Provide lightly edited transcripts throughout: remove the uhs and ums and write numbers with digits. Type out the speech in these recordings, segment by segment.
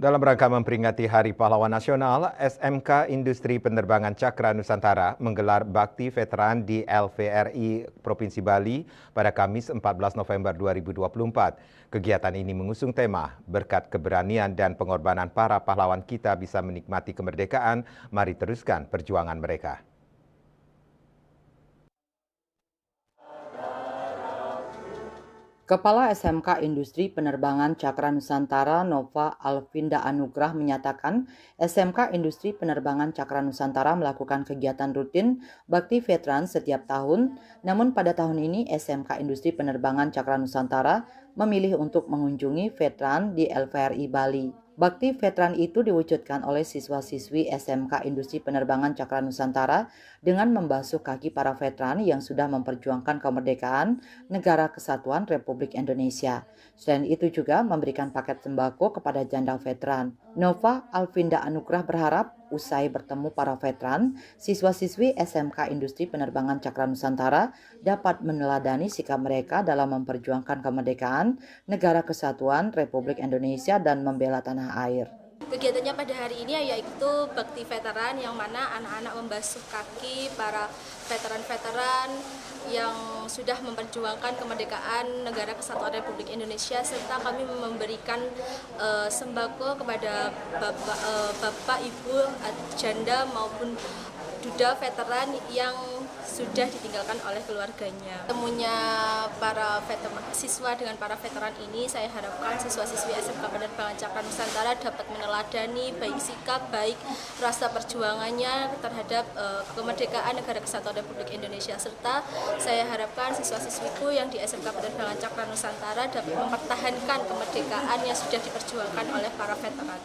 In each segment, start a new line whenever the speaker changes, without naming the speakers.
Dalam rangka memperingati Hari Pahlawan Nasional, SMK Industri Penerbangan Cakra Nusantara menggelar Bakti Veteran di LVRI Provinsi Bali pada Kamis 14 November 2024. Kegiatan ini mengusung tema berkat keberanian dan pengorbanan para pahlawan kita bisa menikmati kemerdekaan, mari teruskan perjuangan mereka.
Kepala SMK Industri Penerbangan Cakra Nusantara Nova Alvinda Anugrah menyatakan SMK Industri Penerbangan Cakra Nusantara melakukan kegiatan rutin bakti veteran setiap tahun, namun pada tahun ini SMK Industri Penerbangan Cakra Nusantara memilih untuk mengunjungi veteran di LVRI Bali. Bakti veteran itu diwujudkan oleh siswa-siswi SMK Industri Penerbangan Cakra Nusantara dengan membasuh kaki para veteran yang sudah memperjuangkan kemerdekaan Negara Kesatuan Republik Indonesia. Selain itu juga memberikan paket sembako kepada janda veteran. Nova Alvinda Anugrah berharap usai bertemu para veteran, siswa-siswi SMK Industri Penerbangan Cakra Nusantara dapat meneladani sikap mereka dalam memperjuangkan kemerdekaan Negara Kesatuan Republik Indonesia dan membela tanah air.
Kegiatannya pada hari ini yaitu bakti veteran, yang mana anak-anak membasuh kaki para veteran-veteran yang sudah memperjuangkan kemerdekaan Negara Kesatuan Republik Indonesia, serta kami memberikan sembako kepada bapak, ibu, janda maupun duda veteran yang sudah ditinggalkan oleh keluarganya. Temunya para siswa dengan para veteran ini, saya harapkan siswa-siswi SMK Penerbangan Cakra Nusantara dapat meneladani baik sikap, baik rasa perjuangannya terhadap kemerdekaan Negara Kesatuan Republik Indonesia, serta saya harapkan siswa-siswiku yang di SMK Penerbangan Cakra Nusantara dapat mempertahankan kemerdekaan yang sudah diperjuangkan oleh para veteran.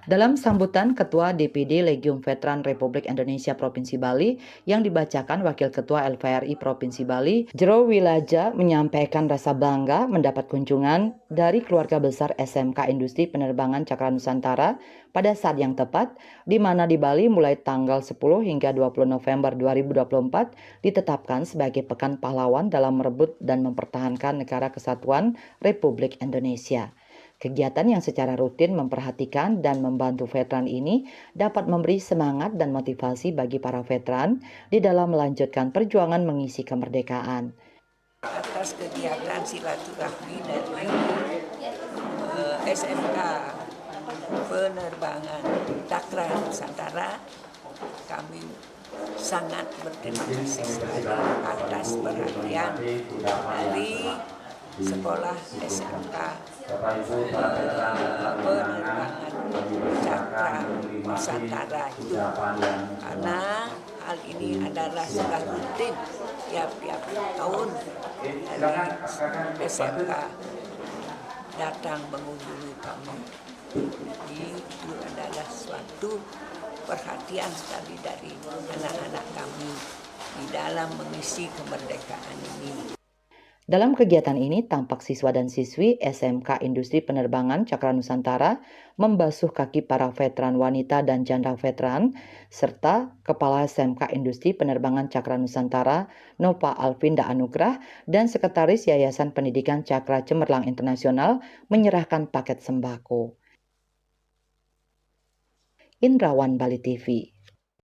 Dalam sambutan Ketua DPD Legium Veteran Republik Indonesia Provinsi Bali yang dibacakan Wakil Ketua LVRI Provinsi Bali, Jero Wilaja menyampaikan rasa bangga mendapat kunjungan dari keluarga besar SMK Industri Penerbangan Cakra Nusantara pada saat yang tepat, di mana di Bali mulai tanggal 10 hingga 20 November 2024 ditetapkan sebagai Pekan Pahlawan dalam merebut dan mempertahankan Negara Kesatuan Republik Indonesia. Kegiatan yang secara rutin memperhatikan dan membantu veteran ini dapat memberi semangat dan motivasi bagi para veteran di dalam melanjutkan perjuangan mengisi kemerdekaan.
Atas kegiatan silaturahmi dari SMK Penerbangan Cakra Nusantara, kami sangat berterima kasih sekali atas perhatian dari sekolah SMK Penerbangan Cakra Nusantara itu, karena hal ini adalah sudah rutin tiap-tiap tahun dari SMK datang mengunjungi kami. Jadi itu adalah suatu perhatian sekali dari anak-anak kami di dalam mengisi kemerdekaan ini.
Dalam kegiatan ini, tampak siswa dan siswi SMK Industri Penerbangan Cakra Nusantara membasuh kaki para veteran wanita dan janda veteran, serta Kepala SMK Industri Penerbangan Cakra Nusantara, Nova Alvinda Anugrah, dan Sekretaris Yayasan Pendidikan Cakra Cemerlang Internasional menyerahkan paket sembako. Indrawan Bali TV.